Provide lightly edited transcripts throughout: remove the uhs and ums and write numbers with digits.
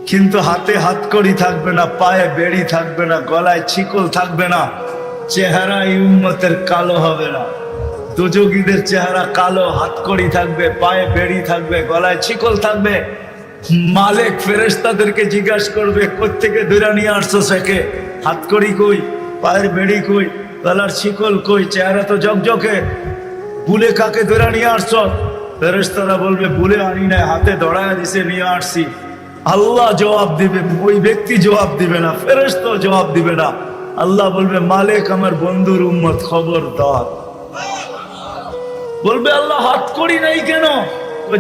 কিন্তু হাতে হাতকড়ি থাকবে না, পায়ে বেড়ি থাকবে না, গলায় ছিকল থাকবে না, চেহারা এই উম্মতের কালো হবে না। দুযোগীদের চেহারা কালো, হাতকড়ি থাকবে, পায়ে বেড়ি থাকবে, গলায় ছিকল থাকবে। মালিক ফেরেশতাদেরকে জিজ্ঞাসা করবে, কোত্থেকে ধরে নিয়ে আসছো সেকে? হাতকড়ি কই, পায়ের বেড়ি কই, গলার ছিকল কই, চেহারা তো জকজকে, বুলে কাকে ধরে নিয়ে আসছো? ফেরেশতারা বলবে, বুলে আনি নাই, হাতে ধরায় দিছে, নিয়ে আসছি। আল্লাহ জবাব দিবে, ওই ব্যক্তি জবাব দিবে না, ফেরেশতাও জবাব দিবে না। আল্লাহ বলবে, মালিক আমার বন্ধুর উম্মত, খবরদার। বলবে, আল্লাহ হাতকড়ি নাই কেন?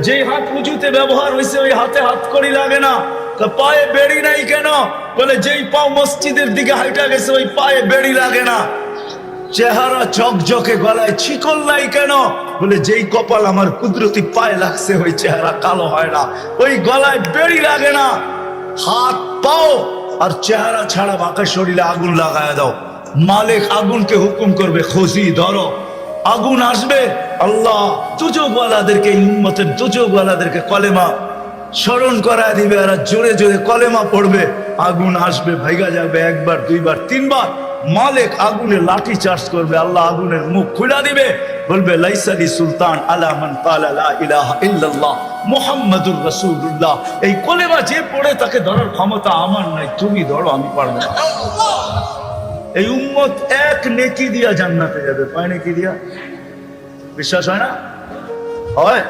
যে হাত উঁচুতে ব্যবহার হয়েছে ওই হাতে হাতকড়ি লাগে না। পায়ে বেড়ি নাই কেন? বলে, যেই পাও মসজিদের দিকে হাইটা গেছে ওই পায়ে বেড়ি লাগে না। চেহারা ঝকঝকে, গলায় ছিকল নাই কেন? বলে, যেই কপাল আমার কুদরতি পায়ে লাগছে ওই চেহারা কালো হয় না, ওই গলায় বেড়ি লাগে না। হাত পাও আর চেহারা ছাড়া বাকি শরীরে আগুন লাগায় দাও। মালিক আগুনকে হুকুম করবে, খুশি ধরো। আগুন আসবে, আল্লাহ দুযোগওয়ালাদেরকে, উম্মতের দুযোগওয়ালাদেরকে কলেমা স্মরণ করায় দিবে, আর জোরে জোরে কলেমা পড়বে। আগুন আসবে, ভাইগা যাবে, একবার, দুইবার, তিনবার। মালিক আগুনে লাঠি চার্জ করবে, আল্লাহ আগুনের মুখ খুলে দিবে, বলবে, লাইসালি সুলতান আলা মান ক্বালা লা ইলাহা ইল্লাল্লাহ মুহাম্মাদুর রাসূলুল্লাহ। এই কলেমা যে পড়ে তাকে ধরার ক্ষমতা আমার নাই, তুমি ধরো, আমি পারবো না। এই উম্মত এক নেকি দিয়া জান্নাতে যাবে। কয় নেকি দিয়া? বিশ্বাস হয় না? হয়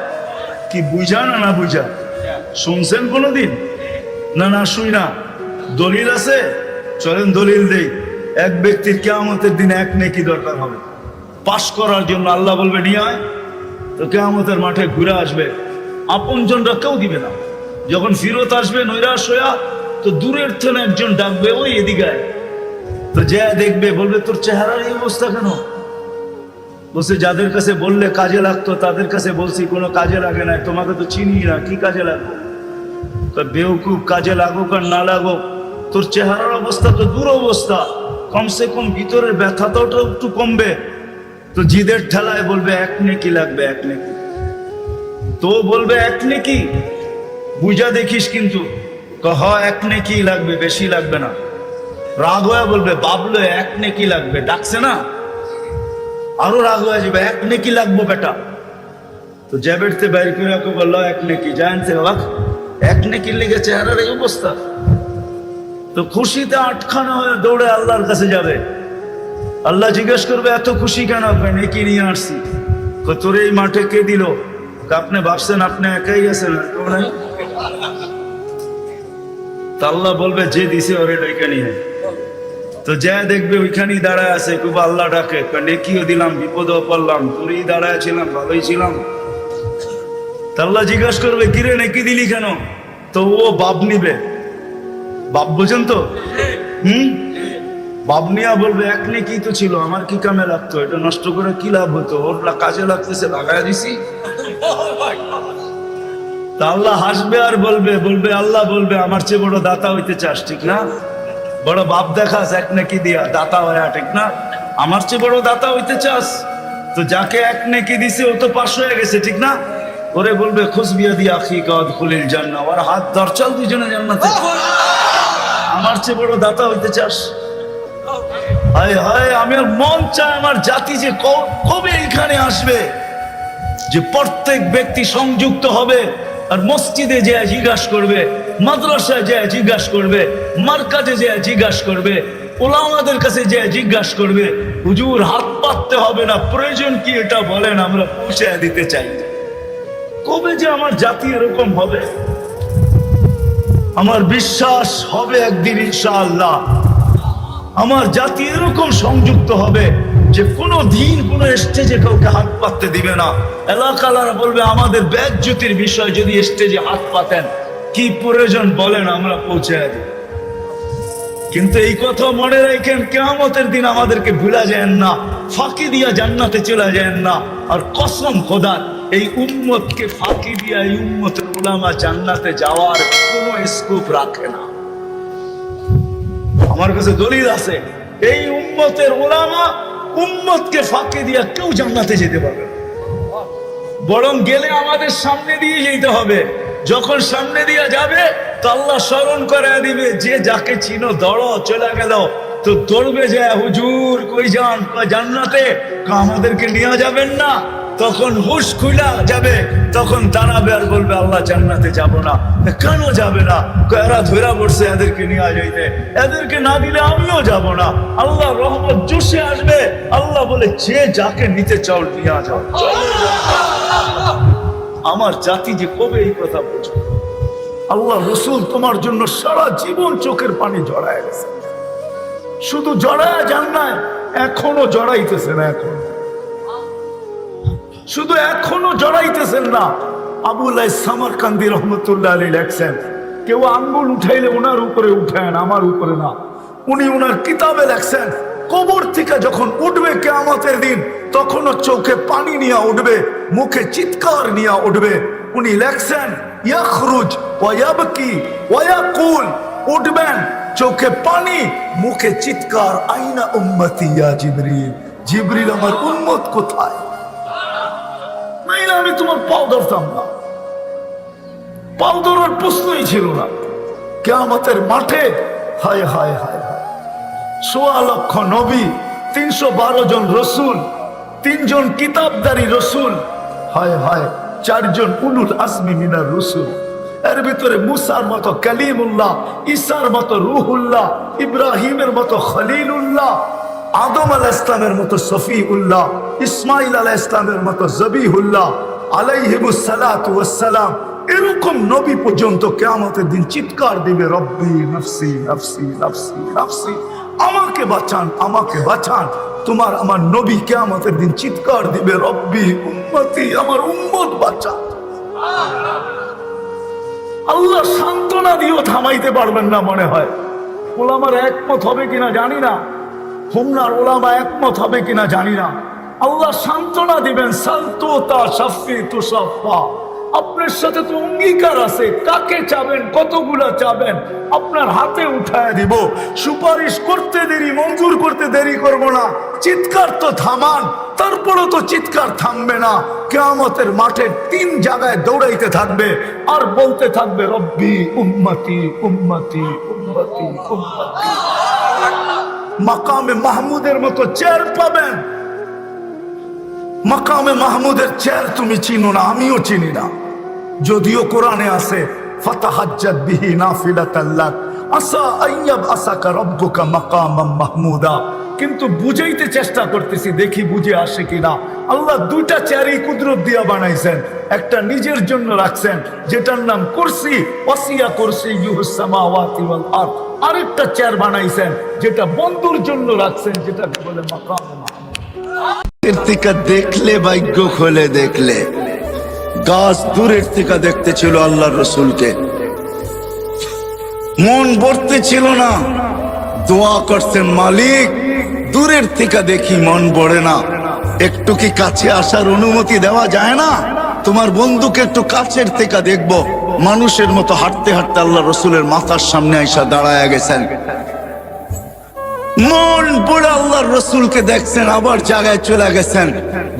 কি? বুঝা না না বুঝা? শুনছেন কোনদিন? না না শুই না। দলিল আছে? চলেন দলিল দেই। এক ব্যক্তির কিয়ামতের দিন এক নেকি দরকার হবে পাশ করার জন্য। আল্লাহ বলবে, নিয়ে আয়। তো কিয়ামতের মাঠে ঘুরে আসবে, আপনজনরা কেউ দিবে না। যখন ফিরত আসবে নৈরাশ হইয়া, তো দূরের থেকে একজন ডাকবে, ওই এদিকে আয়। তো যে দেখবে, বলবে, তোর চেহারার এই অবস্থা কেন? বলছে, যাদের কাছে বললে কাজে লাগতো তাদের কাছে বলছি, কোনো কাজে লাগে না, তোমাকে তো চিনি না, কি কাজে লাগবে? বেউকুফ, কাজে লাগুক আর না লাগুক, তোর চেহারার অবস্থা তো দূর অবস্থা, কমসে কম ভিতরের ব্যথাটাও তো একটু কমবে। তো জিদের ঠেলায় বলবে, এক নেকি লাগবে, এক নেকি। তো বলবে, এক নেকি বুঝা দেখিস কিন্তু। হ, এক নেকি লাগবে, বেশি লাগবে না। রাগ হয়ে বলবে, বাবলো এক নেকি লাগবে, ডাকছে না, আরো রাগ হয়ে যাবে, এক নেকি লাগবো বেটা। তো জ্যাবেটতে বাইর করে বললো, এক নেকি। জানছে বাবা, এক নেকির লেগে চেহারার এই অবস্থা। তো খুশিতে আটখানা হয়ে দৌড়ে আল্লাহর কাছে যাবে। আল্লাহ জিজ্ঞেস করবে, এত খুশি কেন? নেকি নিয়ে আসছি। তোর এই মাঠে কে দিল? আপনি ভাবছেন আপনি একাই আছেন, আর কেউ নাই? তা আল্লাহ বলবে, যে দিছে ওরে ডেকে নিয়ে। তো যা দেখবে ওইখানেই দাঁড়ায় আছে, খুব আল্লাহ ডাকে, নেকিও দিলাম, বিপদেও পড়লাম, তোরই দাঁড়ায় ছিলাম, ভালোই ছিলাম। তা আল্লাহ জিজ্ঞাসা করবে, কিরে নেকি দিলি কেন? তো ও বাপ নিবে। বাপ বোঝেন তো? বাপ নিয়া বলবে, এক নেকি তো ছিল, আমার কি কামে লাগতো? এটা নষ্ট করে কি লাভ হতো? ওর কাজে লাগতেছে, লাগাই দিছি। তা আল্লাহ হাসবে আর বলবে, আল্লাহ বলবে, আমার চেয়ে বড় দাতা হইতে চাস, ঠিক না? বড় বাপ দেখাস এক নেকি দিয়া, দাতা হয়ে, ঠিক না? আমার চেয়ে বড় দাতা হইতে চাস? তো যাকে এক নেকি দিছে ও তো পাশ হয়ে গেছে, ঠিক না? ওরে বলবে, খুশবিয়া দিয়া আখিকা উদখুলিল জান্নাহ, ওর হাত ধর, চল দুজনে জান্নাতে। আমার চেয়ে বড় দাতা হইতে চাস? হায় হায়, আমার মন চায় আমার জাতি যে কবে এখানে আসবে, যে প্রত্যেক ব্যক্তি সংযুক্ত হবে আর মসজিদে যে জিজ্ঞাসা করবে, মাদ্রাসায় যে জিজ্ঞাসা করবে, মার্কাজে যে জিজ্ঞাসা করবে, ওলামাদের কাছে যে জিজ্ঞাসা করবে, হুজুর হাত পাততে হবে না, প্রয়োজন কি এটা বলেন, আমরা পৌঁছে দিতে চাই। কবে যে আমার জাতি এরকম হবে? আমার বিশ্বাস হবে একদিন ইনশাআল্লাহ আমার জাতি এরকম সংযুক্ত হবে যে কোনো দিন কোনো স্টেজে কাউকে হাত পাততে দিবে না। এলাকালারা বলবে, আমাদের বেজ্জতির বিষয়, যদি স্টেজে হাত পাতেন কি প্রয়োজন বলেন, আমরা পৌঁছে দিই। কিন্তু এই কথা মনে রাখেন, কিয়ামতের দিন আমাদেরকে ভুলা যায় না, ফাঁকি দিয়া জান্নাতে চলে যায় না। আর কসম খোদার, এই উম্মতকে ফাঁকি দিয়া এই উম্মতের উলামা জান্নাতে যাওয়ার কোনো স্কোপ রাখে না। আমার কাছে দলিল আছে, এই উম্মতের উলামা উম্মতকে ফাঁকি দিয়া কেউ জান্নাতে যেতে পারবে না। বরং গেলে আমাদের সামনে দিয়ে যেতে হবে। যখন সামনে দিয়ে যাবে তো আল্লাহ স্মরণ করে দিবে, যে যাকে চিনো দৌড়ো, চলে গেল তো দৌড়বে যে হুজুর কই যান, জান্নাতে, আমাদেরকে নিয়ে যাবেন না? তখন হুশ খুলা যাবে, তখন দাঁড়াবে আর বলবে আল্লাহ জান্নাতে যাব না। কেন যাবে না? এরা ধরা পড়ছে, এদেরকে নিয়ে যাইতে, এদেরকে না দিলে আমিও যাব না। আল্লাহ রহমত জোশে আসবে, আল্লাহ বলে যে যাকে নিতে চাও নিয়ে যাও। আমার জাতি যে কবে এই কথা বুঝবে? আল্লাহ রসুল তোমার জন্য সারা জীবন চোখের পানি জড়ায় গেছে, শুধু জড়ায় যান না, এখনো জড়াইতেছেন, এখন শুধু এখনো জড়াইতেছেন না। আবুল সামারকান্দি রহমতুল্লাহ আলী লেখছেন, কেউ আঙ্গুল উঠাইলে ওনার উপরে উঠেন, আমার উপরে না। উনি ওনার কিতাবে লেখছেন, কবর থেকে যখন উঠবে কিয়ামতের দিন, তখনও চোখে পানি নিয়ে উঠবে, মুখে চিৎকার নিয়ে উঠবে। উনি লেখছেন, ইয়াখরুজ ওয়া ইয়াবকি ওয়া ইয়াকুল, উঠবেন চোখে পানি, মুখে চিৎকার, আইনা উম্মতি ইয়া জিবরিল, জিবরিল আমার উম্মত কোথায়? নাইলে আমি তোমার পাও ধরতাম না, পাও ধরার প্রশ্নই ছিল না। কিয়ামতের মাঠে হায় হায় হায় হায়, ১৬ লক্ষ নবী, ৩১২ জন রসুল, ৩ জন কিতাবদারি রসুল, হায় হায় 4 জন উলুল আজমি মিনার রসুল। এর ভিতরে মুসার মতো কালিমুল্লাহ, ঈসার মতো রুহুল্লাহ, ইব্রাহিমের মতো খলিলুল্লাহ, আদম আলাইহিস ইসলামের মতো সফিউল্লাহ, ইসমাইল আলাইহিস ইসলামের মতো জবিহুল্লাহ আলাইহিমুস সালাতু ওয়াস সালাম, এরকম নবী পর্যন্ত কিয়ামতের দিন চিৎকার দিবে, রব্বি নফসি নফসি নফসি নফসি, আমাকে বাঁচান আমাকে বাঁচান। তোমার আমার নবী কিয়ামতের দিন চিৎকার দিবে, রব্বি উম্মতি, আমার উম্মত বাঁচান। আল্লাহ সান্ত্বনা দিয়েও থামাইতে পারবেন না মনে হয়। ওলামার একমত হবে কিনা জানি না, হোমনার ওলামা একমত হবে কিনা জানি না। আল্লাহ সান্ত্বনা দিবেন, সালতুতা শাফি তুসাফা, আপনার সাথে তো অঙ্গীকার আছে, কাকে চাবেন, কতগুলা চাবেন, আপনার হাতে উঠায় দিব। সুপারিশ করতে দেরি, মঞ্জুর করতে দেরি করব না। চিৎকার তো থামান, তারপরও তো চিৎকার থামবে না। কিয়ামতের মাঠে 3 জায়গায় দৌড়াইতে থাকবে আর বলতে থাকবে, রব্বি উম্মতি উম্মতি উম্মতি উম্মতি। মাকামে মাহমুদের মতো চেয়ার পাবেন। মাকামে মাহমুদের চেয়ার তুমি চিনো না, আমিও চিনি না, যদিও কোরআনে আছে, ফাতাহাজ্জাত বিহি নাফিলাতাল লাক আসা আইয়াব আসাকা রব্বুকা মাকামাম মাহমুদা। কিন্তু বুঝাইতে চেষ্টা করতেছি, দেখি বুঝে আসে কিনা। আল্লাহ 2টা চেয়ারই কুদরত দিয়া বানাইছেন, একটা নিজের জন্য রাখছেন যেটার নাম কুরসি, ওয়াসিয়া কুরসিয়ুহুস সামাওয়াতি ওয়াল আরদ। আরেকটা চেয়ার বানাইছেন যেটা বন্ধুর জন্য রাখছেন, যেটাকে বলে মাকামে মাহমুদ। এর থেকে দেখলে ভাগ্য খোলে, দেখলে গাছ দূরের থেকে দেখতে ছিল আল্লাহর রসুলকে, মন ভরতে ছিল না, দোয়া করছেন, মালিক দূরের থেকে দেখি মন ভরে না, একটু কি কাছে আসার অনুমতি দেওয়া যায় না? তোমার বন্ধুকে একটু কাছের থেকে দেখবো। মানুষের মতো হাঁটতে হাঁটতে আল্লাহ রসুলের মাথার সামনে আইসা দাঁড়ায়া গেছেন, মন পড়ে আল্লাহর রসুলকে দেখছেন, আবার জায়গায় চলে গেছেন।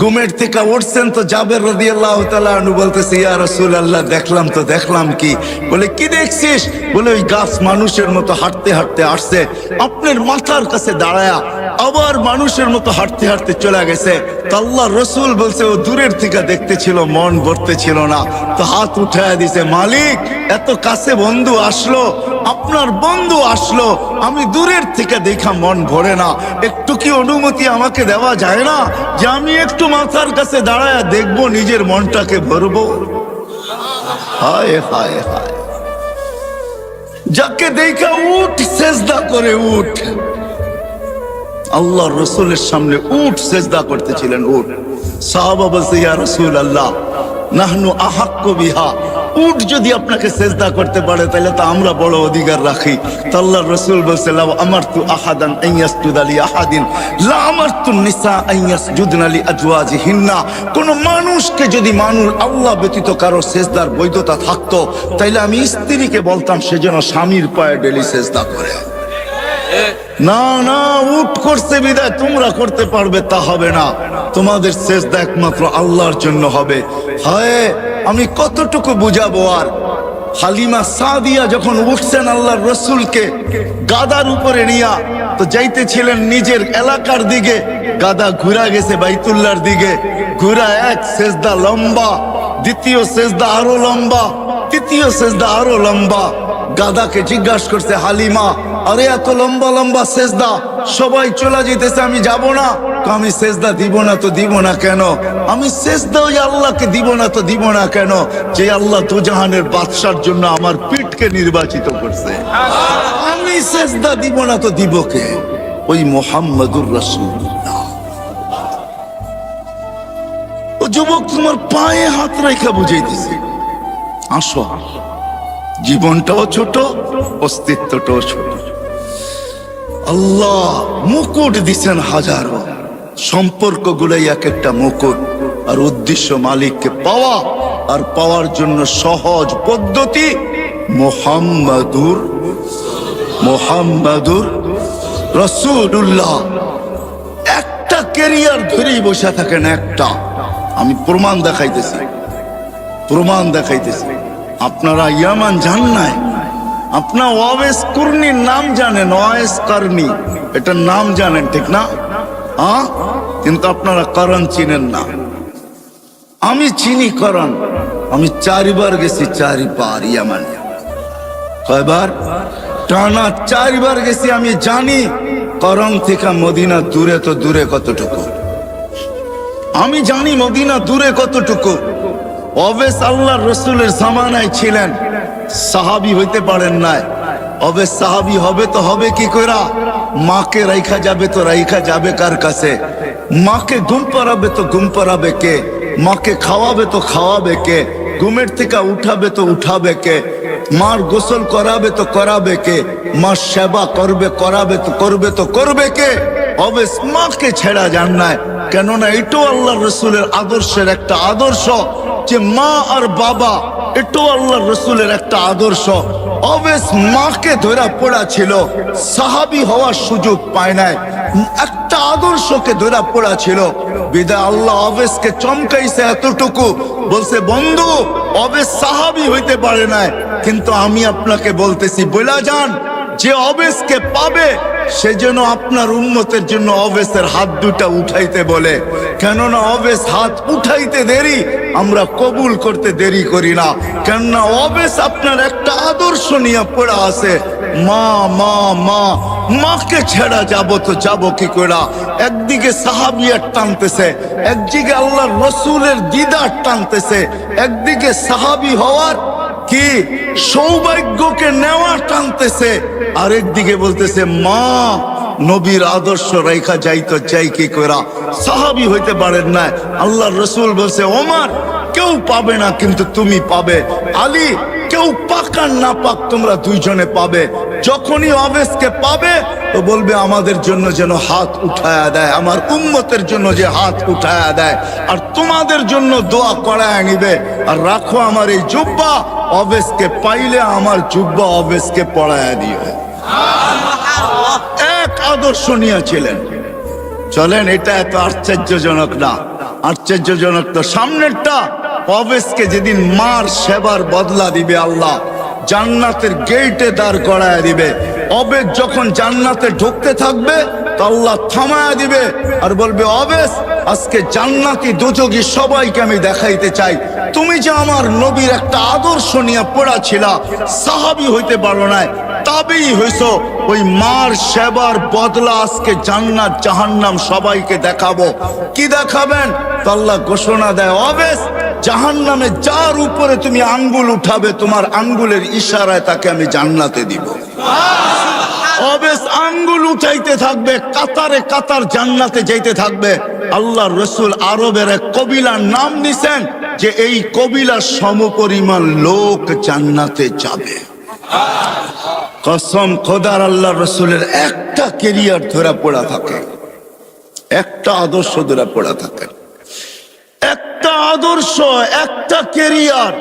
ঘুমের থেকে উঠছেন তো জাবের রাদিয়াল্লাহু তাআলা আনহু বলতেছে, ইয়া রাসূলুল্লাহ দেখলাম তো, দেখলাম কি? বলে কি দেখছিস? বলে ওই গাছ মানুষের মতো হাঁটতে হাঁটতে আসছে, আপনার মাথার কাছে দাঁড়ায়া আবার মানুষের মতো হাঁটতে হাঁটতে চলে গেছে। তো আল্লাহর রসুল বলছে, ও দূরের থেকে দেখতে ছিল, মন ভরতে ছিল না, তো হাত উঠায় দিছে, মালিক এত কাছে বন্ধু আসলো, আপনার বন্ধু আসলো, আমি দূরের থেকে দেখা মন ভরে না, একটু কি অনুমতি আমাকে দেওয়া যায় না যে আমি একটু মাথার কাছে দাঁড়ায় দেখবো, নিজের মনটাকে ভরবো? হায় হায় হায়, যাকে দেখা উঠ সেজদা করে উঠ। আল্লাহর রসুলের সামনে উঠ সেজদা করতেছিলেন, উঠ। সাহাবা বলছে, ইয়া রাসূলুল্লাহ নাহনু আহাক্কু বিহা, উট যদি আপনাকে সেজদা করতে পারে তাহলে তো আমরা বড় অধিকার রাখি। তো আল্লাহর রাসূল বলেন, লাউ আমারতু আহাদান আন ইয়াসজুদা লি আহাদিন লা আমারতু নিসা আন ইয়াসজুদনা লি আজওয়াজিহিন্না। কোন মানুষকে যদি আল্লাহ ব্যতীত কারো সেজদার বৈধতা থাকতো, তাইলে আমি স্ত্রীকে বলতাম সে যেন স্বামীর পায়ে ডেলি সেজদা করে। না না, উট করছে বিদায় তোমরা করতে পারবে তা হবে না, তোমাদের সেজদা একমাত্র আল্লাহর জন্য হবে। হায় আমি কতটুকু বুঝাবো আর? হালিমা সাদিয়া যখন উঠছেন আল্লাহর রসুলকে গাদার উপরে নিয়া, তো যাইতেছিলেন নিজের এলাকার দিকে, গাদা ঘুরা গেছে বাইতুল্লাহর দিকে, ঘুরা এক সেজদা লম্বা, দ্বিতীয় সেজদা আরো লম্বা, তৃতীয় সেজদা আরো লম্বা। গাদাকে জিজ্ঞাসা করছে হালিমা, আরে এত লম্বা লম্বা সেজদা, সবাই চলে যেতেছে, আমি যাব না। আমি সেজদা দিব না তো দিব না কেন? আমি সেজদা ওই আল্লাহকে দিব না তো দিব না কেন, যে আল্লাহ দুজাহানের বাদশার জন্য আমার পিঠকে নির্বাচিত করছে। আমি সেজদা দিব না তো দিব কে? ওই মুহাম্মাদুর রাসূলুল্লাহ। ও যুবক, তোমার পায়ে হাত রেখা বুঝাইতেছে, আসো। জীবনটাও ছোট, অস্তিত্বটাও ছোট। আল্লাহ মুকুট দিছেন হাজারো, সম্পর্ক গুলাই এক একটা মুকুট, আর উদ্দেশ্য মালিককে পাওয়া, আর পাওয়ার জন্য সহজ পদ্ধতি মুহাম্মাদুর রাসূলুল্লাহ। একটা ক্যারিয়ার ধরেই বসে থাকেন, একটা। আমি প্রমাণ দেখাইতেছি। আপনারা ইয়ামান জান নাই, আপনার ওয়াইস কুরনির নাম জানেন, ওয়াইস কারনি, এটার নাম জানেন, ঠিক না? কিন্তু আপনারা করণ চিনেন না। আমি চিনি করণ, আমি 4 বার গেছি, 4 বার ইয়ামান। কয়বার? টানা 4 বার গেছি। আমি জানি করণ থেকে মদিনা দূরে তো দূরে কতটুকু, আমি জানি মদিনা দূরে কতটুকু। অবেস আল্লাহর রসুলের জামানায় ছিলেন, সাহাবী হইতে পারেন নাই। অবেস সাহাবী হবে তো হবে কি কইরা? মাকে রাইখা যাবে তো রাইখা যাবে কার কাছে? মাকে ঘুম পাড়াবে তো ঘুম পাড়াবে কে? মাকে খাওয়াবে তো খাওয়াবে কে? ঘুমের থেকে উঠাবে তো উঠাবে কে? মার গোসল করাবে তো করাবে কে? মার সেবা করাবে তো করবে কে? অবেস মাকে ছেড়া যান নাই, কেননা এটাও আল্লাহর রসুলের আদর্শের একটা আদর্শ, যে মা আর বাবা, এটাও আল্লাহর রসুলের একটা আদর্শ। অবেস মাকে ধরা পড়া ছিল, সাহাবী হওয়ার সুযোগ পায় নাই, একটা আদর্শকে ধরা পড়া ছিল। বিদায় আল্লাহ অবেসকে চমকাইছে এতটুকু, বলছে বন্ধু অবেস সাহাবী হইতে পারে নাই, কিন্তু আমি আপনাকে বলতেছি বলা যান, যে অবেসকে পাবে সে যেন আপনার উম্মতের জন্য অবেসের হাত দুটা উঠাইতে বলে, কেননা অবেস হাত উঠাইতে দেরি, আমরা কবুল করতে দেরি করি না। কেননা অবেস আপনার একটা আদর্শ নিয়ে পড়া আছে, মা মা মা, মাকে ছেড়া যাব তো যাব কি করে? একদিকে সাহাবিয়ার টানতেছে, একদিকে আল্লাহর রসুলের দিদার টানতেছে, একদিকে সাহাবী হওয়ার কি সৌভাগ্যকে নেওয়া টানতেছে, আরেকদিকে বলতেছে মা নবীর আদর্শ রেখা যাইতো চাই কি করা? সাহাবী হইতে পারেন না। আল্লাহর রসুল বলছে ওমর কেউ পাবে না কিন্তু তুমি পাবে, আলী কেউ পাক আর না পাক তোমরা দুইজনে পাবে। যখনই অবেসকে পাবে তো বলবে আমাদের জন্য যেন হাত উঠায়া দেয়, আমার উম্মতের জন্য যে হাত উঠায়া দেয়, আর তোমাদের জন্য দোয়া করায় নিবে। আর রাখো আমার এই জুব্বা, অবেসকে পাইলে আমার জুব্বা অবেসকে পড়ায়া দিও। এক আদর্শ নিয়েছিলেন। চলেন, এটা এত আশ্চর্যজনক না, আশ্চর্যজনক তো সামনেরটা। অবেসকে যেদিন মার সেবার বদলা দিবে আল্লাহ, জান্নাতের গেটে দাঁড় করায় দিবে। অবেস যখন জান্নাতে ঢুকতে থাকবে তো আল্লাহ থামায়া দিবে আর বলবে অবেস আজকে জান্নাতি দোজখী সবাইকে আমি দেখাইতে চাই, তুমি যে আমার নবীর একটা আদর্শ নিয়ে পড়া ছিলা, সাহাবী হইতে পারো না, তাবেই হইছো, ওই মার সেবার বদলা আজকে জান্নাত জাহান্নাম সবাইকে দেখাবো। কি দেখাবেন? তো আল্লাহ ঘোষণা দেয় অবেস জাহান্নামে যার উপরে তুমি আঙ্গুল উঠাবে, তোমার আঙ্গুলের ইশারায় তাকে আমি জান্নাতে দিব। অবেস আঙ্গুল উঠাইতে থাকবে, কাতারে কাতার জান্নাতে যাইতে থাকবে। আল্লাহ রসুল আরবের এক কবিলার নাম দিছেন যে এই কবিলার সমপরিমাণ লোক জান্নাতে যাবে। কসম খোদার, আল্লাহ রসুলের একটা কেরিয়ার ধরা পড়া থাকে, একটা আদর্শ ধরা পড়া থাকে, একটা আদর্শ, একটা কেরিয়ার,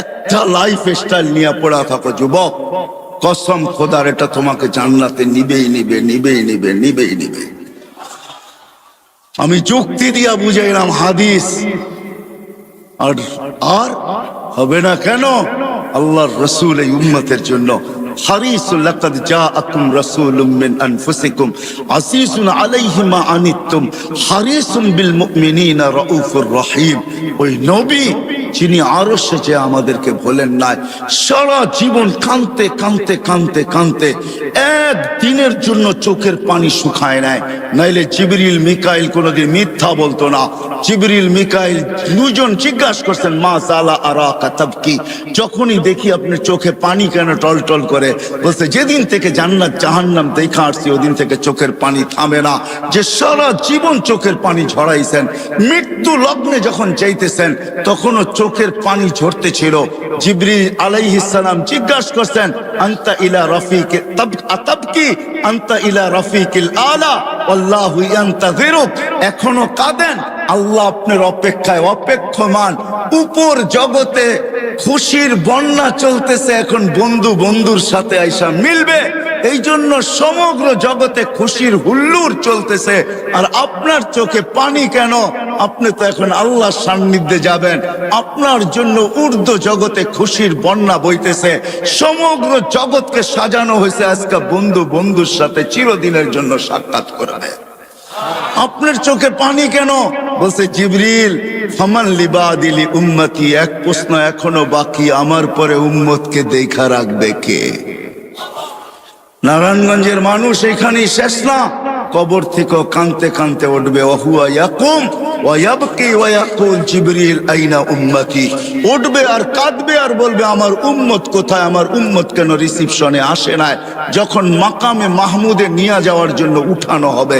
একটা লাইফ স্টাইল নিয়ে পড়া থাকো যুবক। কসম খোদার, এটা তোমাকে জান্নাতে নিবেই নিবে, নিবেই নিবে, নিবেই নিবে। আমি যুক্তি দিয়া বুঝাইলাম হাদিস, আর হবে না কেন? আল্লাহর রাসূল এই উম্মতের জন্য হারিসুল লাকাদ জাআকুম রাসূলুম মিন আনফুসিকুম আসিসুন আলাইহি মা আনিতুম হারিসুম বিল মুমিনিনা রাউফুর রহিম। ওই নবী যিনি আরশে যে আমাদেরকে ভোলেন নাই, সারা জীবন কাঁদতে কাঁদতে কাঁদতে কাঁদতে এক দিনের জন্য চোখের পানি শুকায় নাই। নাইলে জিবরিল মিকাইল কোনোদিন মিথ্যা বলতো না। জিবরিল মিকাইল দুজন জিজ্ঞাসা করছেন মা সালা আরাকা তাবকি, যখনই দেখি আপনার চোখে পানি কেন টলটল করে, বলছে যেদিন থেকে জান্নাত জাহান্নাম দেখা আসছি ওদিন থেকে চোখের পানি থামে না। যে সারা জীবন চোখের পানি ঝরাইছেন, মৃত্যু লগ্নে যখন চাইতেছেন তখনও চোখের পানি ঝরতে ছিল। জিবরিল আলাইহিস সালাম জিজ্ঞাসা করছেন আনতা ইলা রাফিক তাবকি আনতা ইলা রাফিকিল আলা আল্লাহু ইয়ান্তাযিরুক, এখনো কাঁদেন? আল্লাহ আপনার অপেক্ষায় অপেক্ষমান। উপর জগতে খুশির বন্যা চলতেছে, এখন বন্ধু বন্ধুর সাথে আইসা মিলবে, এই জন্য সমগ্র জগতে খুশির হুল্লোড় চলতেছে। আর আপনার চোখে পানি কেন? আপনি তো এখন আল্লাহর সান্নিধ্যে যাবেন, আপনার জন্য ঊর্ধ্ব জগতে খুশির বন্যা বইতেছে। সমগ্র জগৎকে সাজানো হয়েছে আজকে বন্ধু বন্ধুর সাথে চিরদিনের জন্য সাক্ষাৎ করবে। আপনার চোখে পানি কেন? বলছে জিবরিল ফামান লিবাদিলি উম্মতি, এক প্রশ্ন এখনো বাকি, আমার পরে উম্মতকে দেখা রাখবে কে? নারায়ণগঞ্জের মানুষ এখানেই শেষ না, কবর থেকে কানতে কানতে উঠবে ওহুয়া ইয়াকুম ওয়া ইয়াবকি ওয়া ইয়াকুল জিবরিল আইনা উম্মতি, উঠবে আর কাঁদবে আর বলবে আমার উম্মত কোথায়, আমার উম্মত কেন রিসিপশনে আসে নাই? যখন মাকামে মাহমুদে নিয়ে যাওয়ার জন্য উঠানো হবে,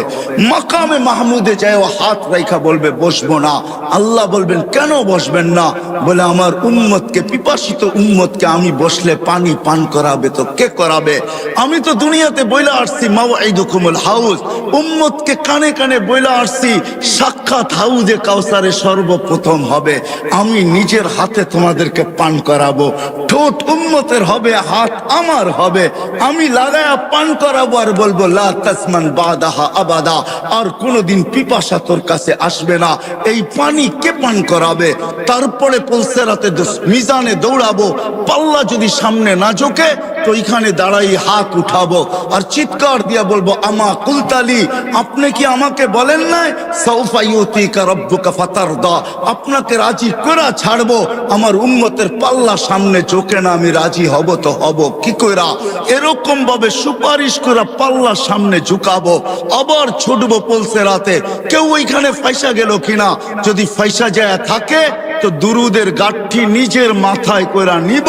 মাকামে মাহমুদে যায় ও হাত রাইখা বলবে বসবো না। আল্লাহ বলবেন কেন বসবেন না? বলে আমার উম্মতকে, পিপাসিত উম্মতকে আমি বসলে পানি পান করাবে তো কে করাবে? আমি তো দুনিয়াতে বইলা আসছি মাওয়াইদুকুমুল হাউজ, উম্মতকে কানে কানে বইলা আসছি সাক্ষাৎ হাউজে কাউসারে সর্বপ্রথম হবে, আমি নিজের হাতে তোমাদেরকে পান করাবো। ঠোঁট উম্মতের হবে, হাত আমার হবে, আমি লাগায়া পান করাবো আর বলবো লা তাসমান বাদাহা আবাদা, আর কোনোদিন পিপাসা তোর কাছে আসবে না। এই পানি কে পান করাবে? তারপরে পুলসেরাতে মিজানে দৌড়াবো, পাল্লা যদি সামনে না ঝোঁকে তো এখানে দাঁড়াই হাত উঠাবো আর চিৎকার দিয়া বলবো আমা কুলতালি, আপনি কি আমাকে বলেন নাই সাউফা ইউতিকা রাব্বুকা ফাতারদা, আপনাকে রাজি করা ছাড়বো। আমার উম্মতের পাল্লা সামনে ঝোঁকে না, আমি রাজি হব তো হব কি কইরা? এরকম ভাবে সুপারিশ করে পাল্লা সামনে ঝুঁকাবো, আবার ছুটবো পুলসেরাতে। কেউ ওইখানে ফাইসা গেল কিনা? যদি ফাইসা যায় থাকে তো দুরুদের গাঁঠি নিজের মাথায় কইরা নিব,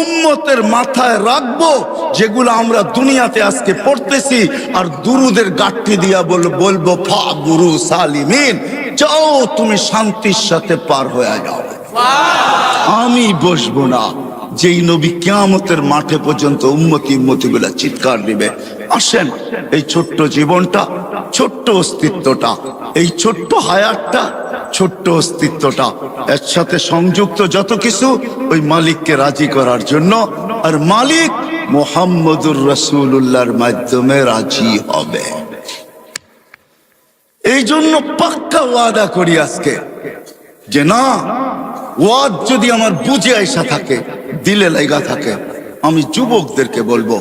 উম্মতের মাথায় রাখবো, যেগুলো আমরা দুনিয়াতে আজকে পড়তেছি, আর দুরুদের গাঁঠি দিয়া বলবো ফা বুরু সালিমিন, যাও তুমি শান্তির সাথে পার হয়ে যাও, আমি বসবো না। যেই নবী কিয়ামতের মাঠে পর্যন্ত উম্মতি উম্মতি গুলা চিৎকার দিবে। আসেন এই ছোট্ট জীবনটা, ছোট্ট অস্তিত্বটা, এই ছোট্ট হায়াতটা, ছোট্ট অস্তিত্বটা এর সাথে সংযুক্ত যত কিছু ওই মালিককে রাজি করার জন্য, আর মালিক মুহাম্মদুর রাসূলুল্লাহর মাধ্যমে রাজি হবে। এই জন্য পাক্কা ওয়াদা করি আজকে যে না, ওয়াদ যদি আমার বুঝে আইসা থাকে, দিলে লাগা থাকে, আমি যুবকদেরকে বলবো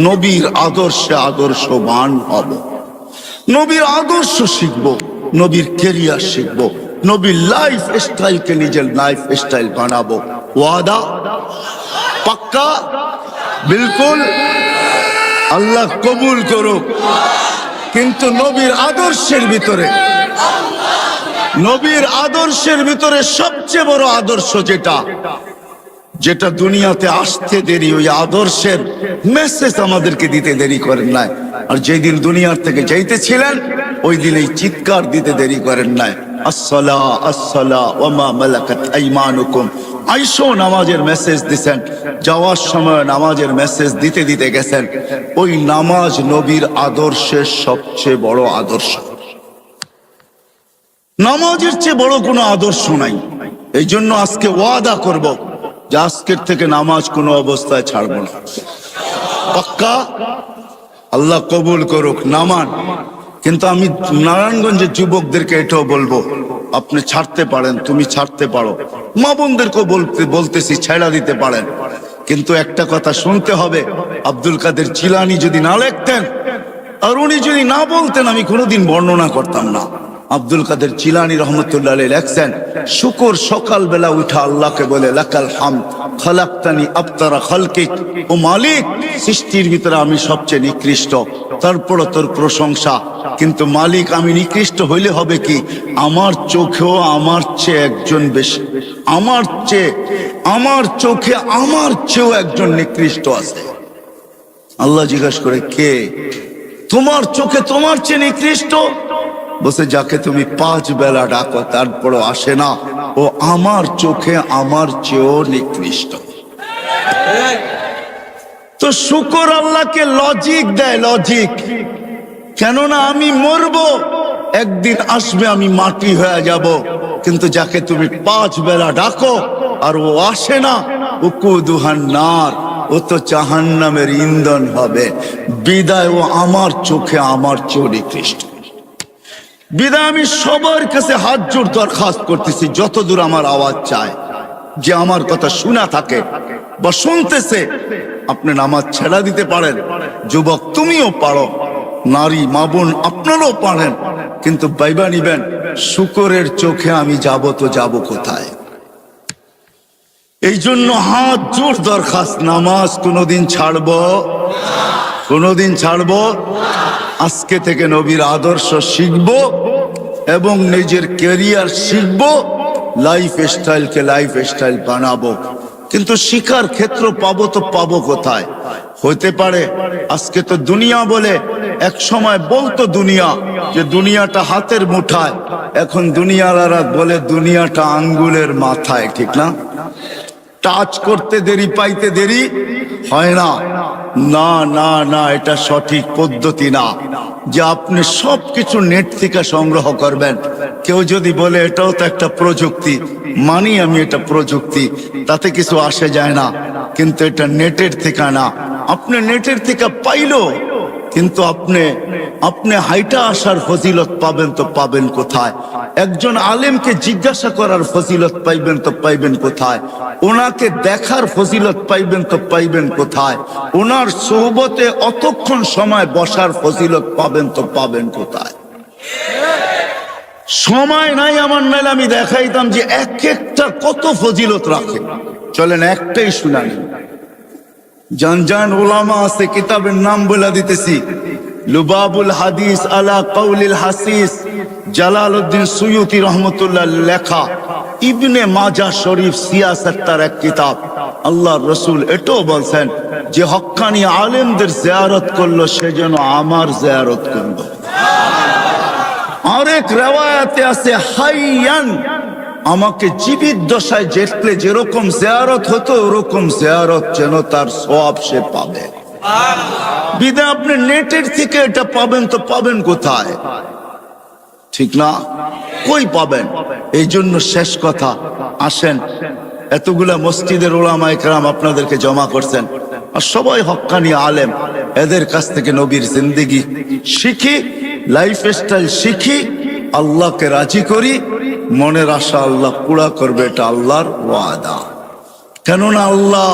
নবীর আদর্শে আদর্শবান হব, নবীর আদর্শ শিখবো, নবীর কেরিয়ার শিখবো, নবীর লাইফ স্টাইলকে নিজের লাইফ স্টাইল বানাবো। ওয়াদা পাক্কা? বিলকুল। আল্লাহ কবুল করুক। কিন্তু নবীর আদর্শের ভিতরে, নবীর আদর্শের ভিতরে সবচেয়ে বড় আদর্শ যেটা দুনিয়াতে আসতে দেরি, ওই আদর্শের মেসেজ আমাদেরকে দিতে দেরি করেন নাই। আর যেদিন দুনিয়ার থেকে যাইতেছিলেন ওই দিন এই চিৎকার দিতে দেরি করেন নাই, আসসালা আসসালা ওয়া মা মালাকাত আইমানুকুম। আইসো নামাজের মেসেজ দিছেন, যাওয়ার সময় নামাজের মেসেজ দিতে দিতে গেছেন। ওই নামাজ নবীর আদর্শের সবচেয়ে বড় আদর্শ। নামাজের চেয়ে বড় কোনো আদর্শ নাই। এই জন্য আজকে ওয়াদা করব যে আজকের থেকে নামাজ কোনো অবস্থায় ছাড়ব না। পাক্কা? আল্লাহ কবুল করুক, নামান। কিন্তু আমি নারায়ণগঞ্জের যুবকদেরকে এটাও বলবো, আপনি ছাড়তে পারেন, তুমি ছাড়তে পারো, মা বোনদেরকেও বলতেছি ছেড়া দিতে পারেন। কিন্তু একটা কথা শুনতে হবে, আব্দুল কাদের জিলানী যদি না লিখতেন আর উনি যদি না বলতেন, আমি কোনোদিন বর্ণনা করতাম না। আব্দুল কাদের জিলানী রহমতুল্লাহ আলাইহি লেখছেন, শুকর সকালবেলা উঠা আল্লাহকে বলে, লাকাল হামদ খালাকতানি আবতারা খালকিক, ও মালিক সৃষ্টির ভিতরে আমি সবচেয়ে নিকৃষ্ট, তারপরও তোর প্রশংসা। কিন্তু মালিক আমি নিকৃষ্ট হইলে হবে কি, আমার চোখেও আমার চেয়ে একজন বেশি, আমার চোখে আমার চেয়েও একজন নিকৃষ্ট আছে। আল্লাহ জিজ্ঞাসা করে, কে? তোমার চোখে তোমার চেয়ে নিকৃষ্ট? বসে যাকে তুমি 5 বেলা ডাকো তারপরও আসে না, ও আমার চোখে আমার চেয়েও নিকৃষ্ট। তো শুকর আল্লাহকে লজিক দেয়, লজিক। কেননা আমি মরবো, একদিন আসবে আমি মাটি হয়ে যাব, কিন্তু যাকে তুমি 5 বেলা ডাকো আর ও আসে না, উকুদুহান নার, ও তো জাহান্নামের ইন্ধন হবে। বিদায় ও আমার চোখে আমার চেয়েও নিকৃষ্ট। বিদায় আমি সবার কাছে হাত জোড় দরখাস্ত করতেছি, যতদূর আমার আওয়াজ চায়, যে আমার কথা শোনা থাকে বা শুনতেছে, আপনি নামাজ ছেড়া দিতে পারেন। যুবক তুমিও পারো, নারী মা বোন আপনারাও পারেন, কিন্তু বাইবা নিবেন, শুকরের চোখে আমি যাব তো যাব কোথায়? এই জন্য হাত জোড় দরখাস্ত, নামাজ কোনোদিন ছাড়বো, কোনোদিন ছাড়বো। আজকে থেকে নবীর আদর্শ শিখবো এবং নিজের ক্যারিয়ার শিখবো, লাইফ স্টাইলকে লাইফ স্টাইল বানাবো। কিন্তু শিখার ক্ষেত্র পাবো তো পাবো কোথায়? হইতে পারে আজকে তো দুনিয়া বলে, এক সময় বলতো দুনিয়া যে দুনিয়াটা হাতের মুঠায়, এখন দুনিয়ালারা বলে দুনিয়াটা আঙ্গুলের মাথায়, ঠিক না? টাচ করতে দেরি, পাইতে দেরি হয় না। না না না, এটা সঠিক পদ্ধতি না যে আপনি সবকিছু নেট থেকে সংগ্রহ করবেন। কেউ যদি বলে এটাও তো একটা প্রযুক্তি, মানি আমি এটা প্রযুক্তি, তাতে কিছু আসে যায় না, কিন্তু এটা নেটের থেকে না। আপনি নেটের থেকে পাইলো, কিন্তু আপনি হাইটা আসার ফজিলত পাবেন তো পাবেন কোথায়? একজন আলেমকে জিজ্ঞাসা করার ফজিলত পাইবেন তো পাইবেন কোথায়? ওনাকে দেখার ফজিলত পাইবেন তো পাইবেন কোথায়? ওনার সোহবতে অতক্ষণ সময় বসার ফজিলত পাবেন তো পাবেন কোথায়? সময় নাই আমার, নাইলে আমি দেখাইতাম যে এক একটা কত ফজিলত রাখে। চলেন একটাই শুনানি। জান ওলামা আছে, কিতাবের নাম বলে দিতেছি, লুবাবুল হাদিস আলা কাউলিল হাসিস, জালালউদ্দিন সুয়ুতি রহমতুল্লাহ লেখা, ইবনে মাজাহ শরীফ সিয়াসত তার এক কিতাব। আল্লাহর রাসূল এটাও বলছেন যে হক্কানি আলেমদের জিয়ারত করলো সে যেন আমার জিয়ারত করলো। আরেক রিওয়ায়াতে আছে হাইয়ান, আমাকে জীবিত দশায় দেখলে যেরকম জিয়ারত হতো ওরকম জিয়ারত যেন তার সওয়াব সে পাবে। বিদা আপনি নেটের থেকে এটা পাবেন তো পাবেন কোথায়? ঠিক না? কই পাবেন? এই জন্য শেষ কথা, আসেন, এতগুলা মসজিদের ওলামায়ে কেরাম আপনাদেরকে জমা করছেন, আর সবাই হক্কানি আলেম, এদের কাছ থেকে নবীর জিন্দেগি শিখি, লাইফ স্টাইল শিখি, আল্লাহকে রাজি করি, মনের আশা আল্লাহ পুরা করবে, এটা আল্লাহর ওয়াদা। কেননা আল্লাহ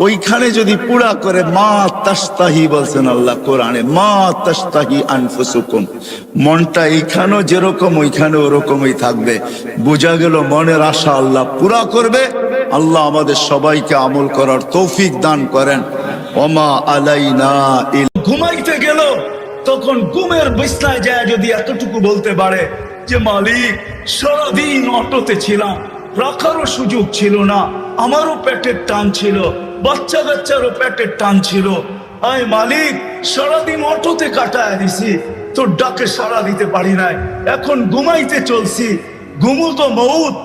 ওইখানে যদি পুরা করে, মা তাস্তাহি বলছেন আল্লাহ কোরআনে, মা তাস্তাহি আনফুসুকুম, মনটা এইখানেও যেরকম ওইখানে ওরকমই থাকবে। বোঝা গেল মনের আশা আল্লাহ পুরা করবে। আল্লাহ আমাদের সবাইকে আমল করার তৌফিক দান করেন। ওমা আলাইনা ঘুমাইতে গেল, তখন ঘুমের বিছনায় যায় যদি এতটুকু বলতে পারে যে মালিক সারাদিন অটোতে ছিলাম, রাখারও সুযোগ ছিল না, আমারও পেটের টান ছিল, বাচ্চা কাচ্চারও পেটের টান ছিল, আয় মালিক সারাদিন অটোতে কাটায় দিছি, তোর ডাকে সাড়া দিতে পারি নাই, এখন ঘুমাইতে চলছি, ঘুমু তো মউত,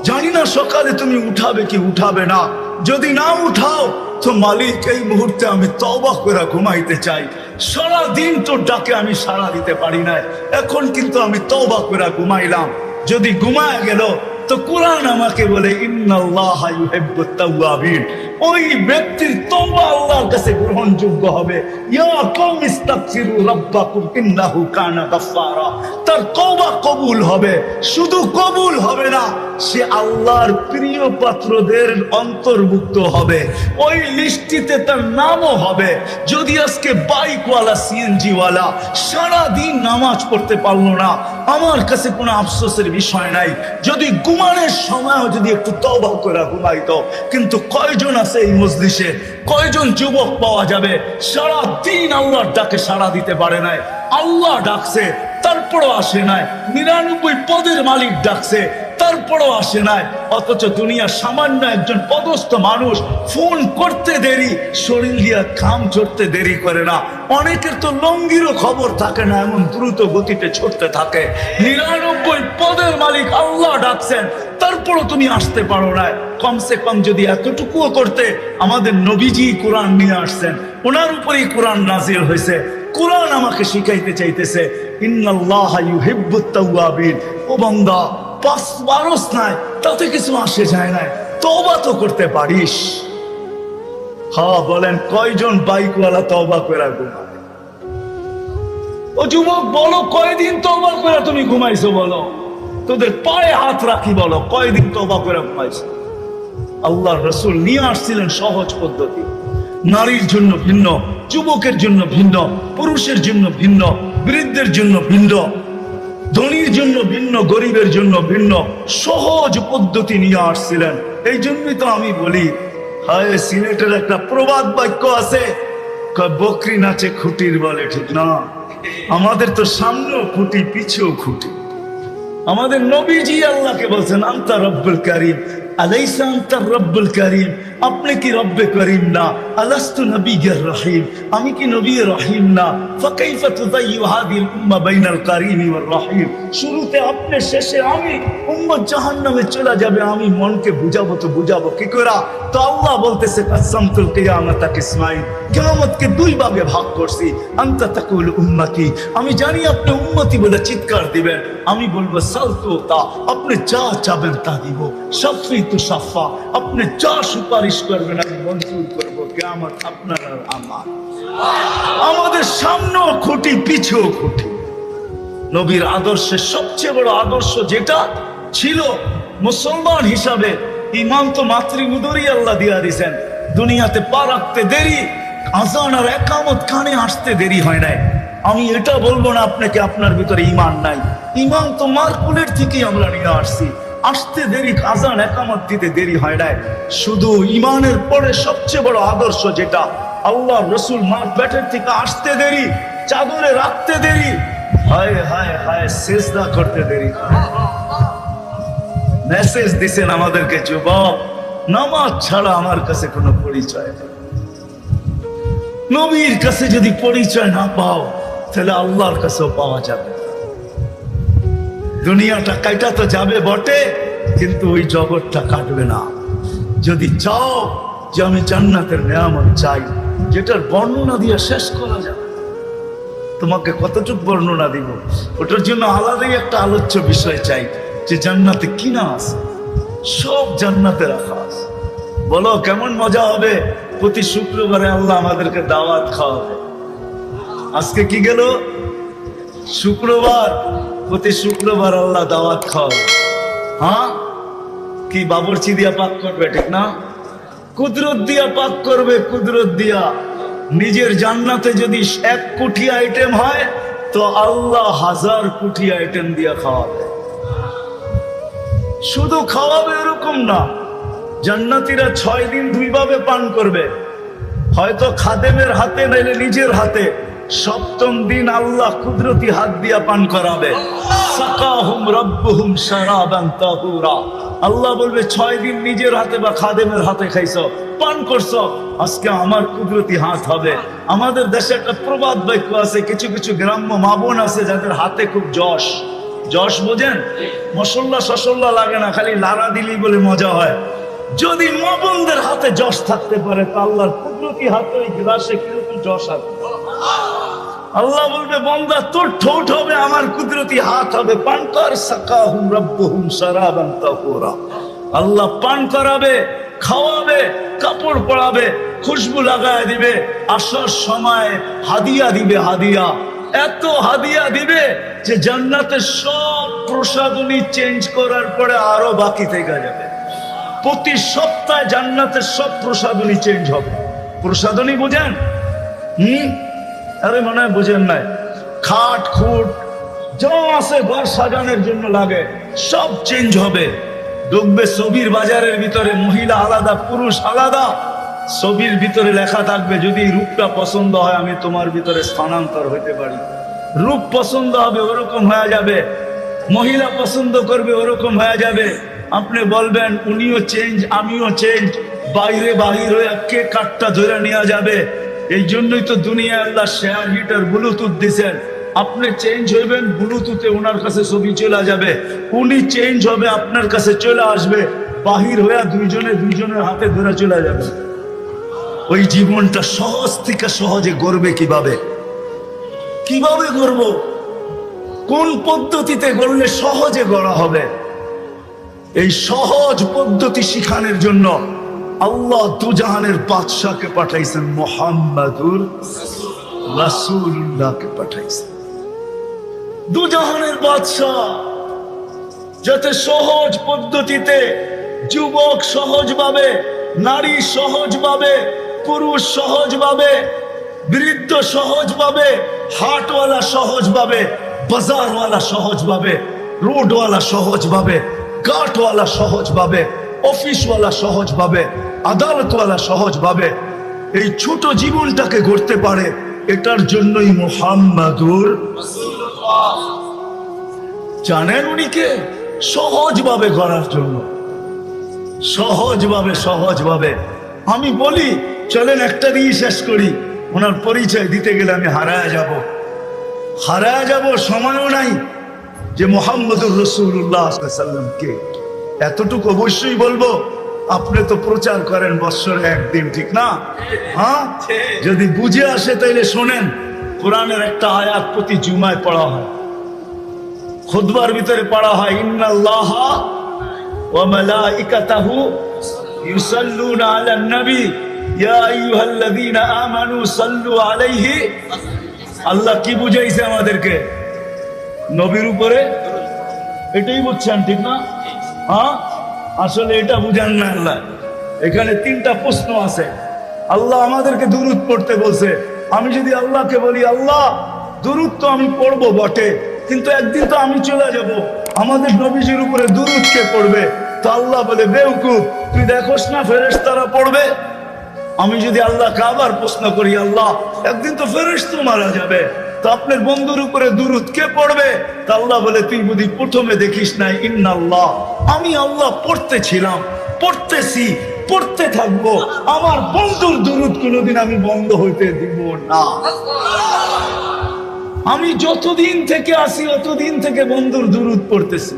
জানি না সকালে তুমি উঠাবে কি উঠাবে না, যদি না উঠাও তো মালিক এই মুহূর্তে আমি তওবা করে ঘুমাইতে চাই, সারাদিন তোর ডাকে আমি সাড়া দিতে পারি নাই, এখন কিন্তু আমি তওবা করে ঘুমাইলাম। যদি ঘুমায় গেল তো কোরআন আমাকে বলে ইন্নাল্লাহা ইউহিব্বুত তাওয়াবিন, ওই ব্যক্তির তওবা আল্লাহর কাছে গ্রহণযোগ্য হবে। ইয়া কওম ইস্তাগফিরু রাব্বাকুম ইন্নাহু কানা গাফফারা। তার তওবা কবুল হবে, শুধু কবুল হবে না, সে আল্লাহর প্রিয় পাত্রদের অন্তর্ভুক্ত হবে, ওই লিস্টিতে তার নামও হবে। যদি আজকে বাইকওয়ালা সিএনজিওয়ালা সারাদিন নামাজ পড়তে পারলো না, আমার কাছে কোনো আফসোসের বিষয় নাই। যদি ঘুমানোর সময়ও যদি একটু তওবা করে ঘুমাইতো। কিন্তু কয়জন আছে এই মজলিসে, কয়জন যুবক পাওয়া যাবে সারা দিন আল্লাহর ডাকে সাড়া দিতে পারে নাই? আল্লাহ ডাকছে তারপরও আসে নাই, 99 পদের মালিক ডাকছে তারপরও আসে নাই। অথচ দুনিয়ার সামান্য একজন পদস্থ মানুষ ফোন করতে দেরি, শরীর দিয়া ঘাম ঝরতে দেরি করে না। অনেকের তো লঙ্গিরও খবর থাকে না, এমন দ্রুত গতিতে ছুটতে থাকে। 99 পদের মালিক আল্লাহ ডাকছেন, তারপরও তুমি আসতে পারো না। কমসে কম যদি এতটুকুও করতে, আমাদের নবীজি কোরআন নিয়ে আসছেন, ওনার উপরেই কোরআন নাজিল হয়েছে। কোরআন আমাকে শিখাইতে চাইতেছে ইন্নাল্লাহা ইউহিব্বুত তাওয়াবিন। ও বান্দা, পাঁচ বারস নাই, তাতে কিছু আসে যায় না, তওবা তো করতে পারিস। হ্যাঁ বলেন, কয়জন বাইকওয়ালা তওবা করে ঘুমায়? ও যুবক বলো, কয়দিন তওবা করে তুমি ঘুমাইছো? বলো, তোদের পায়ে হাত রাখি, বলো কয়দিন তওবা করে ঘুমাইছো? আল্লাহর রাসূল নিয়ে আসছিলেন সহজ পদ্ধতি। নারীর জন্য ভিন্ন, যুবকের জন্য ভিন্ন, পুরুষের জন্য ভিন্ন, বৃদ্ধের জন্য ভিন্ন, ধনীর জন্য ভিন্ন, গরিবের জন্য ভিন্ন, সহজ পদ্ধতি নিয়ে আসছিলেন। এই জন্যই তো আমি বলি, হায় সিলেটের একটা প্রবাদ বাক্য আছে, বকরি নাচে খুঁটির বলে, ঠিক না? আমাদের তো সামনেও খুঁটি, পিছেও খুঁটি। আমাদের নবীজি আল্লাহকে বলছেন আনতা রব্বুল কারীম, আলাইসা আনতা রব্বুল কারীম। আপনি কি রব্বে করিম না? আলাস্তু নবিয়্যির রহিম, আমি কি নবী রহিম না? ফাকাইফা তুযায়্যু হাযিহিল উম্মাহ বাইনাল কারীম ওয়ার রহিম। শুরুতে আপনি, শেষে আমি, উম্মত জাহান্নামে চলে যাবে, আমি মনকে বুঝাবো তো বুঝাবো কি করে? তো আল্লাহ বলতেছে কাসামতুল কিয়ামাতা কিসমাইন, কিয়ামতকে দুই ভাগে ভাগ করছি। আনতা তাকুল উম্মতি, আমি জানি আপনি উম্মতি বলে চিৎকার দিবেন, আমি বলবো সালতু তা, আপনি যা চাবেন তা দিব। শাফিতু শাফা, আপনি যা সুপারিশ করবেন আমি মঞ্জুর করবো। কিয়ামত আপনার আর আমার। আমাদের সামনেও খুঁটি, পিছেও খুঁটি। নবীর আদর্শের সবচেয়ে বড় আদর্শ যেটা ছিল মুসলমান হিসাবে, ইমান তো মাতৃউদরই আল্লাহ দিয়া দিয়েছেন। দুনিয়াতে পা রাখতে দেরি, আজান আর একামত কানে আসতে দেরি হয় নাই। আমি এটা বলবো না আপনাকে আপনার ভিতরে ইমান নাই, ইমান তো মারকুলের থেকেই আমরা নিয়ে আসছি। আসতে দেরি, আজান একামত দিতে দেরি হয় নাই। শুধু ইমানের পরে সবচেয়ে বড় আদর্শ যেটা, আল্লাহ রসুল মার পেটের থেকে আসতে দেরি, চাদরে রাখতে দেরি, হায় হায় হায় সেজদা করতে দেরি। মেসেজ দিছেন আমাদেরকে, যুবক নামাজ ছাড়া আমার কাছে কোনো পরিচয় নেই। নবীর কাছে যদি পরিচয় না পাও, তাহলে আল্লাহর কাছেও পাওয়া যাবে না। দুনিয়াটা কাটা তো যাবে বটে, কিন্তু ওই জগৎটা কাটবে না। যদি চাও যে আমি জান্নাতের নেয়ামত চাই, যেটার বর্ণনা দিয়ে শেষ করা যাবে, তোমাকে কতটুকু বর্ণনা দিব, ওটার জন্য আলাদাই একটা আলোচ্য বিষয় চাই। যে জান্নাতে কিনা আছে, সব জান্নাতে রাখা আছে। বলো কেমন মজা হবে? প্রতি শুক্রবারে আল্লাহ আমাদেরকে দাওয়াত খাওয়াবে। আজকে কি গেল? শুক্রবার। প্রতি শুক্রবার আল্লাহ দাওয়াত খাওয়াবে। হ্যাঁ, কি বাবুর্চি দিয়া পাক করবে, ঠিক না? কুদরত দিয়া পাক করবে, কুদরত দিয়া। নিজের জান্নাতে যদি 1 কোটি আইটেম হয়, তো আল্লাহ 1000 কোটি আইটেম দিয়া খাওয়াবে। শুধু খাওয়াবে এরকম না, জান্নাতীরা 6 দিন 2 ভাবে পান করবে, হয়তো খাদেমের হাতে, নাইলে নিজের হাতে। 7ম দিন আল্লাহ কুদরতি হাত দিয়া পান করাবে। সাকাহুম রাব্বুহুম শারাবান তাহুরা। আল্লাহ বলবে 6 দিন নিজের হাতে বা খাদেমের হাতে খাইছো, পান করছো, আজকে আমার কুদরতি হাত হবে। আমাদের দেশে একটা প্রবাদ বাক্য আছে, কিছু কিছু গ্রাম্য মা বোন আছে যাদের হাতে খুব যশ। যশ বোঝেন? মশল্লা সসল্লা লাগে না, খালি লাড়া দিলেই বলে মজা হয়। যদি মা বোনদের হাতে যশ থাকতে পারে, তো আল্লাহর কুদরতি হাতে ওই গ্লাসে কিরকম যশ আছে। আল্লাহ বলবে বান্দা তোর ঠোঁট হবে, আমার কুদরতি হাত হবে, পান কর। সাকাহুম রাব্বুহুম শারাবান তাহুরা। আল্লাহ পান করাবে, খাওয়াবে, কাপড় পরাবে, খুশবু লাগায় দিবে, আসার সময় হাদিয়া দিবে, হাদিয়া এত হাদিয়া দিবে যে জান্নাতের সব প্রসাধনী চেঞ্জ করার পরে আরো বাকি থেকে যাবে। প্রতি সপ্তাহে জান্নাতের সব প্রসাধনী চেঞ্জ হবে। প্রসাধনী বুঝেন? আরে মনে হয় বুঝেন নাই। খাট খুট যা আছে ঘর সাজানোর জন্য লাগে সব চেঞ্জ হবে। ঢুকবে ছবির বাজারের ভিতরে, মহিলা আলাদা, পুরুষ আলাদা। ছবির ভিতরে লেখা থাকবে, যদি রূপটা পছন্দ হয় আমি তোমার ভিতরে স্থানান্তর হইতে পারি। রূপ পছন্দ হবে ওরকম হয়ে যাবে, মহিলা পছন্দ করবে ওরকম হয়ে যাবে। আপনি বলবেন উনিও চেঞ্জ আমিও চেঞ্জ, বাইরে বাহির হয়ে কে কাঠটা ধরে নেওয়া যাবে। এই জন্যই তো দুনিয়ায় আল্লাহ শেয়ার হিটার ব্লুটুথ দিছেন। আপনি চেঞ্জ হইবেন, ব্লুটুথে ওনার কাছে ছবি চলে যাবে, উনি চেঞ্জ হবে আপনার কাছে চলে আসবে, বাহির হয়ে দুইজনের হাতে ধরে চলে যাবে। ওই জীবনটা সহজ থেকে সহজে গড়বে কিভাবে? কিভাবে গড়ব? কোন পদ্ধতিতে গড়লে সহজে গড়া হবে? এই সহজ পদ্ধতি শিখানোর জন্য আল্লাহ দুজাহানের বাদশাকে পাঠাইছেন, মুহাম্মাদুর রাসূলুল্লাহকে পাঠাইছেন। দুজাহানের বাদশা যাতে সহজ পদ্ধতিতে যুবক সহজভাবে, নারী সহজভাবে, পুরুষ সহজভাবে, বৃদ্ধ সহজভাবে, হাটওয়ালা সহজভাবে, বাজারওয়ালা সহজভাবে, রোডওয়ালা সহজভাবে, ঘাটওয়ালা সহজভাবে, অফিসওয়ালা সহজভাবে, আদালতওয়ালা সহজভাবে এই ছোট জীবনটাকে গড়তে পারে, এটার জন্যই মুহাম্মাদুর রাসূলুল্লাহ। জানেন উনি কে? সহজভাবে গড়ার জন্য, সহজভাবে। আমি বলি চলেন একটা দিয়ে শেষ করি। ওনার পরিচয় দিতে গেলে আমি হারায় যাব, সময়ও নাই। যে মুহাম্মদুর রাসূলুল্লাহ সাল্লাল্লাহু আলাইহি ওয়াসাল্লাম কে, এতটুকু অবশ্যই বলবো। আপনি তো প্রচার করেন বৎসরে একদিন, ঠিক না? হ্যাঁ, যদি বুঝে আসে তাইলে শোনেন। কোরআনের একটা আয়াত প্রতি জুমায় পড়া হয়, খুতবার ভিতরে পড়া হয়, ইন্নাল্লাহা ওয়া মালাইকাতাহু ইউসাল্লুনা আলান নবী ইয়া আইয়ুহাল্লাযীনা আমানু সাল্লু আলাইহি। আল্লাহ কি বুঝাইছে আমাদেরকে? নবীর উপরে। এটাই বুঝছেন, ঠিক না? হ্যাঁ, আসলে এটা বুঝান না আল্লাহ। এখানে তিনটা প্রশ্ন আছে। আল্লাহ আমাদেরকে দুরূদ পড়তে বলছে। আমি যদি আল্লাহকে বলি, আল্লাহ দুরূদ তো আমি পড়বো বটে, কিন্তু একদিন তো আমি চলে যাব, আমাদের নবীজির উপরে দুরূদ কে পড়বে? তো আল্লাহ বলে, বেওকুফ, তুই দেখোস না ফেরেশতারা পড়বে? আমি যদি আল্লাহকে আবার প্রশ্ন করি, আল্লাহ একদিন তো ফেরেশতা মারা যাবে, তো আপনার বন্ধুর উপরে দুরূদ কে পড়বে? তা আল্লাহ বলে, তুই বুঝি প্রথমে দেখিস নাই, ইন্নাল্লাহ, আমি আল্লাহ পড়তেছিলাম, পড়তেছি, পড়তে থাকবো। আমার বন্ধুর দুরূদ কোনোদিন আমি বন্ধ হইতে দিব না। আমি যতদিন থেকে আসি অতদিন থেকে বন্ধুর দুরূদ পড়তেছি।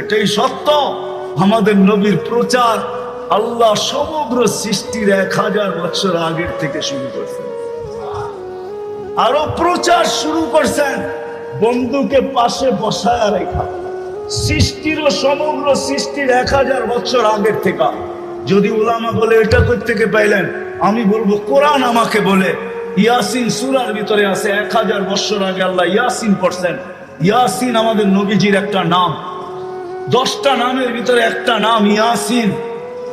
এটাই সত্য। আমাদের নবীর প্রচার আল্লাহ সমগ্র সৃষ্টির 1000 বছর আগের থেকে শুরু করছেন। আরো প্রচার শুরু করছেন বন্ধুকে পাশে বসায় রেখা। সৃষ্টিরও সমগ্র সৃষ্টির 1000 বছর আগের থেকে। যদি উলামা বলে এটা কোত্থেকে পাইলেন, আমি বলবো কোরআন আমাকে বলে। ইয়াসিন সূরার ভিতরে আছে, 1000 বছর আগে আল্লাহ ইয়াসিন পড়ছেন। ইয়াসিন আমাদের নবীজির একটা নাম। 10টা নামের ভিতরে একটা নাম ইয়াসিন।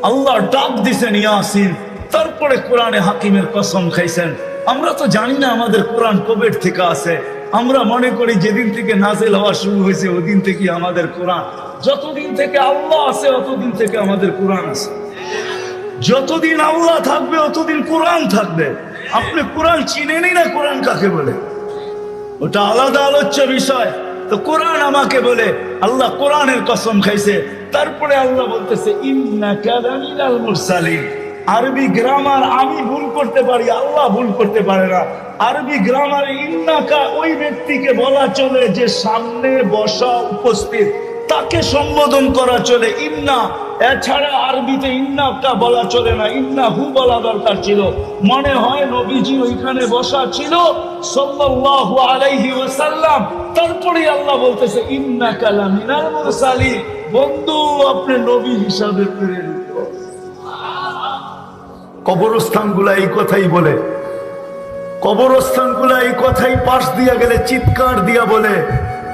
আল্লাহ ডাক দিছেন ইয়াসিন। তারপরে কোরআনে হাকিমের কসম খাইছেন। আমরা তো জানি না আমাদের কোরআন কবে থেকে আছে। আমরা মনে করি যেদিন থেকে নাজিল হওয়া শুরু হয়েছে ওদিন থেকে আমাদের কোরআন। যতদিন থেকে আল্লাহ আছে অতদিন থেকে আমাদের কোরআন আছে। যতদিন আল্লাহ থাকবে অতদিন কোরআন থাকবে। আপনি কোরআন চিনেনই না, কোরআন কাকে বলে ওটা আলাদা আলোচ্য বিষয়। তো কোরআন আমাকে বলে, আল্লাহ কোরআনের কসম খাইছে। তারপরে আল্লাহ বলতেছে, ইন্নাকা লামিনাল মুরসালিন। আরবি গ্রামার আমি ভুল করতে পারি, আল্লাহ ভুল করতে পারে না। আরবি গ্রামারে ইন্নাকা ওই ব্যক্তিকে বলা চলে যে সামনে বসা উপস্থিত, তাকে সম্বোধন করা চলে ইন্না। এছাড়া আরবিতে ইন্নাকা বলা চলে না, ইন্নাহু বলা দরকার ছিল। মনে হয় নবীজি ওইখানে বসা ছিল সাল্লাল্লাহু আলাইহি ওয়াসাল্লাম। তারপরে আল্লাহ বলতেছে, ইন্নাকা লামিনাল মুরসালিন। বন্ধু, আপনি নবী হিসাবে প্রেরিত। কবরস্থানগুলা এই কথাই বলে, কবরস্থানগুলা এই কথাই পাশ দিয়া গেলে চিৎকার দিয়া বলে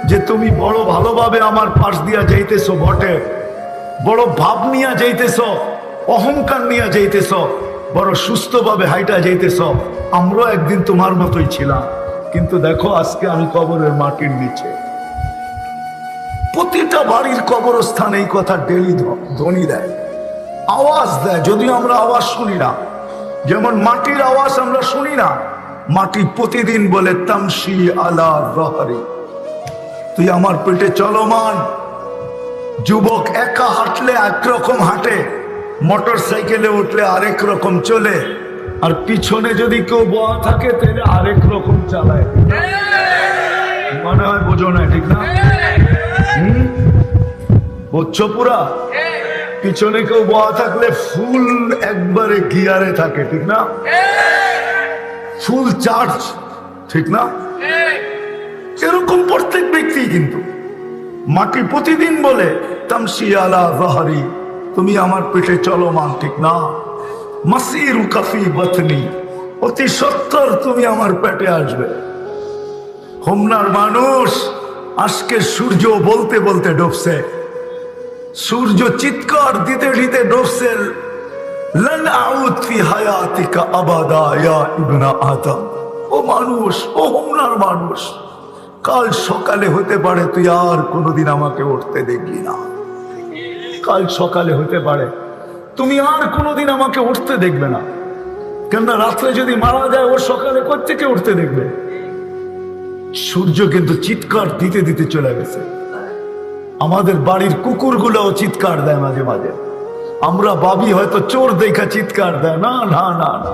যে তুমি বড় ভালোভাবে আমার পাশ দিয়া যাইতেছো বটে, বড় ভাব নিয়া যাইতেছ, অহংকার নিয়া যাইতেছ, বড় সুস্থভাবে হাইটা যাইতেছ, আমরাও একদিন তোমার মতোই ছিলাম, কিন্তু দেখো আজকে আমি কবরের মাটির নিচে। প্রতিটা বাড়ির কবরস্থান এই কথা ডেলি ধ্বনি দেয়, আওয়াজ দেয়, যদিও আমরা আওয়াজ শুনি না। যেমন মাটির আওয়াজ আমরা শুনি না, মাটি প্রতিদিন বলে তামশি আলা রহরি, তুই আমার পেটে চলমান। যুবক একা হাঁটলে একরকম হাঁটে, মোটর সাইকেলে উঠলে আরেক রকম চলে, আর পিছনে যদি কেউ বয়া থাকে তাহলে আরেক রকম চালায়। মনে হয় বোঝো না, ঠিক না? বুঝছো পুরা? পিছনে কেউ বয়া থাকলে ফুল একবারে গিয়ারে থাকে, ঠিক না? ফুল চার্জ, ঠিক না? এরকম প্রত্যেক ব্যক্তি। কিন্তু মাটি প্রতিদিন বলে তামশি আলা যাহরি, তুমি আমার পেটে চলমান, ঠিক না? মাসিরু কাফি বাতনি, অতি সত্তর তুমি আমার পেটে আসবে। হোমনার মানুষ আজকে সূর্য বলতে বলতে ডুবছে, সূর্য চিৎকার দিতে দিতে ডুবছে, লান আউদ ফি হায়াতিকা আবাদা ইয়া ইবনা আদম। ও মানুষ, ও হোমনার মানুষ, কাল সকালে হতে পারে তুই আর কোনোদিন আমাকে উঠতে দেখবি না। কাল সকালে হতে পারে তুমি আর কোনোদিন আমাকে উঠতে দেখবে না, কেননা রাত্রে যদি মারা যায় ও সকালে কোত্থেকে উঠতে দেখবে? সূর্য কিন্তু চিৎকার দিতে দিতে চলে গেছে। আমাদের বাড়ির কুকুরগুলোও চিৎকার দেয় মাঝে মাঝে, আমরা ভাবি হয়তো চোর দেখা চিৎকার দেয়। না না না না,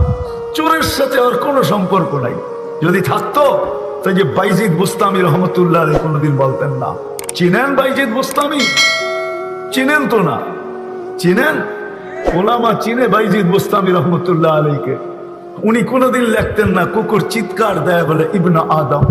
চোরের সাথে আর কোনো সম্পর্ক নাই। যদি থাকতো তাই যে বাইজিদ বুস্তামি রহমতুল্লাহ আলাইহি কোনোদিন বলতেন না। চিনেন বাইজিদ বুস্তামি? চিনেন তো না? চিনেন? ওলামা চিনে বাইজিদ বুস্তামি রহমতুল্লাহ আলাইহিকে। উনি কোনোদিন লিখতেন না কুকুর চিৎকার দেয় বলে ইবনে আদম।